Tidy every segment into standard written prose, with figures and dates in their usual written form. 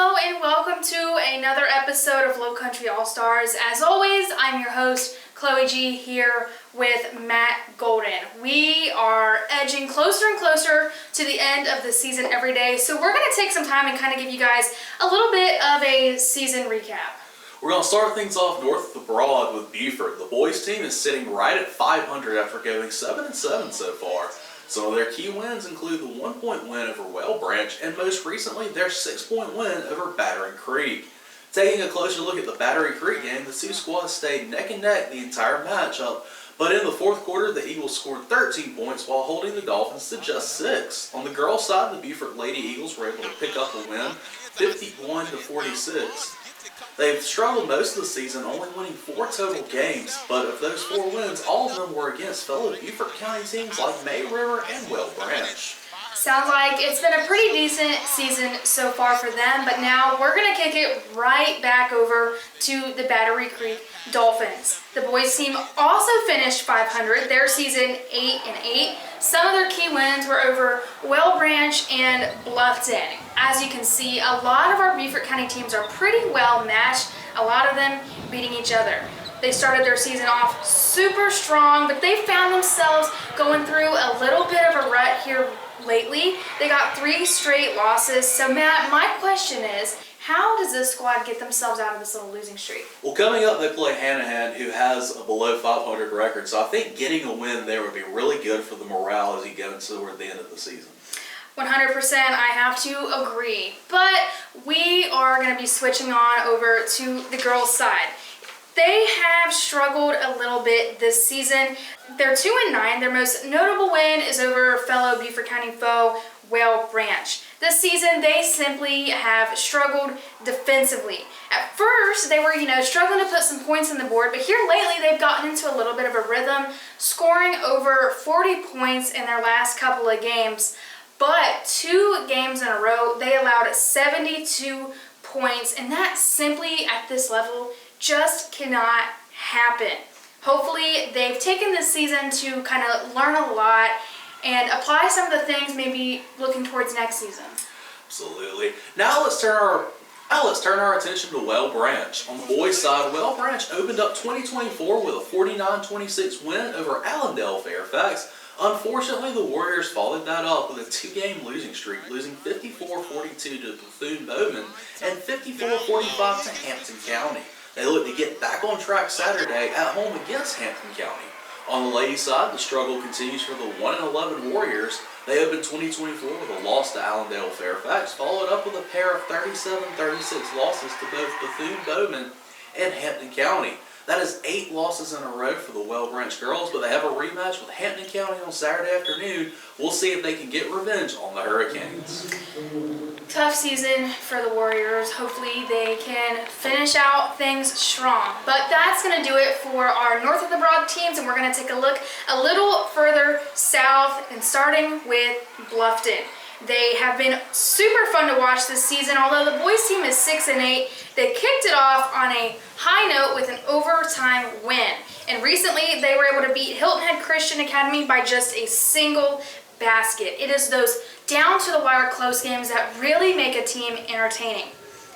Hello and welcome to another episode of Lowcountry All-Stars. As always, I'm your host, Chloe G, here with Matt Golden. We are edging closer and closer to the end of the season every day, so we're going to take some time and kind of give you guys a little bit of a season recap. We're going to start things off north of the Broad with Buford. The boys team is sitting right at 500 after going 7-7 so far. Some of their key wins include the 1-point win over Well Branch and most recently their 6-point win over Battery Creek. Taking a closer look at the Battery Creek game, the two squads stayed neck and neck the entire matchup, but in the fourth quarter the Eagles scored 13 points while holding the Dolphins to just 6. On the girls' side, the Buford Lady Eagles were able to pick up a win 51-46. They've struggled most of the season, only winning 4 total games, but of those 4 wins, all of them were against fellow Beaufort County teams like May River and Well Branch. Sounds like it's been a pretty decent season so far for them, but now we're going to kick it right back over to the Battery Creek Dolphins. The boys team also finished 500, their season 8-8. Some of their key wins were over Well Branch and Bluffton. As you can see, a lot of our Beaufort County teams are pretty well matched, a lot of them beating each other. They started their season off super strong, but they found themselves going through a little bit of a rut here lately. They got 3 straight losses. So Matt, my question is, how does this squad get themselves out of this little losing streak? Well, coming up they play Hanahan, who has a below 500 record, so I think getting a win there would be really good for the morale as you get toward the end of the season. 100%, I have to agree. But we are going to be switching on over to the girls' side. They have struggled a little bit this season. They're 2-9. Their most notable win is over fellow Beaufort County foe, Well Branch. This season, they simply have struggled defensively. At first, they were, struggling to put some points on the board, but here lately, they've gotten into a little bit of a rhythm, scoring over 40 points in their last couple of games. But 2 games in a row, they allowed 72 points, and that simply, at this level, just cannot happen. Hopefully, they've taken this season to kind of learn a lot and apply some of the things maybe looking towards next season. Absolutely. Now let's turn our attention to Well Branch. On the boys' side, Well Branch opened up 2024 with a 49-26 win over Allendale Fairfax. Unfortunately, the Warriors followed that up with a 2-game losing streak, losing 54-42 to Bethune-Bowman and 54-45 to Hampton County. They look to get back on track Saturday at home against Hampton County. On the ladies' side, the struggle continues for the 1-11 Warriors. They opened 2024 with a loss to Allendale Fairfax, followed up with a pair of 37-36 losses to both Bethune-Bowman and Hampton County. That is 8 losses in a row for the Well Branch girls, but they have a rematch with Hampton County on Saturday afternoon. We'll see if they can get revenge on the Hurricanes. Tough season for the Warriors. Hopefully they can finish out things strong. But that's going to do it for our North of the Broad teams, and we're going to take a look a little further south and starting with Bluffton. They have been super fun to watch this season. Although the boys team is 6-8, they kicked it off on a high note with an overtime win. And recently they were able to beat Hilton Head Christian Academy by just a single basket. It is those down to the wire close games that really make a team entertaining.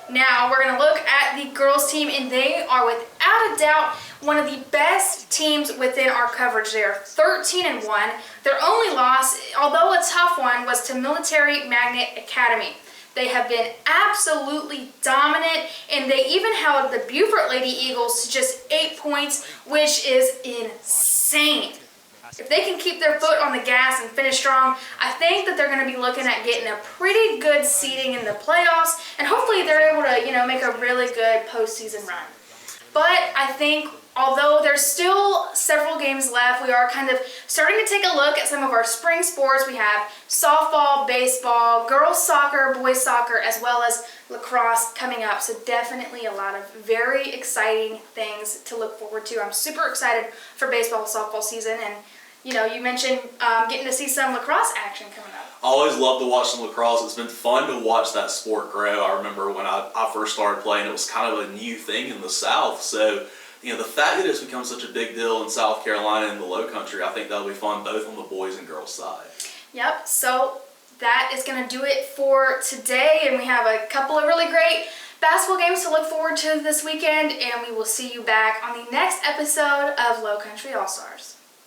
Now we're going to look at the girls team, and they are without a doubt one of the best teams within our coverage. They are 13-1. Their only loss, although a tough one, was to Military Magnet Academy. They have been absolutely dominant, and they even held the Beaufort Lady Eagles to just 8 points, which is insane. If they can keep their foot on the gas and finish strong, I think that they're going to be looking at getting a pretty good seeding in the playoffs, and hopefully they're able to, make a really good postseason run. But I think although there's still several games left, we are kind of starting to take a look at some of our spring sports. We have softball, baseball, girls soccer, boys soccer, as well as lacrosse coming up. So definitely a lot of very exciting things to look forward to. I'm super excited for baseball, softball season, and you mentioned getting to see some lacrosse action coming up. I always love to watch some lacrosse. It's been fun to watch that sport grow. I remember when I first started playing, it was kind of a new thing in the South. So, the fact that it's become such a big deal in South Carolina and the Lowcountry, I think that'll be fun both on the boys and girls side. Yep, so that is going to do it for today, and we have a couple of really great basketball games to look forward to this weekend, and we will see you back on the next episode of Lowcountry All-Stars.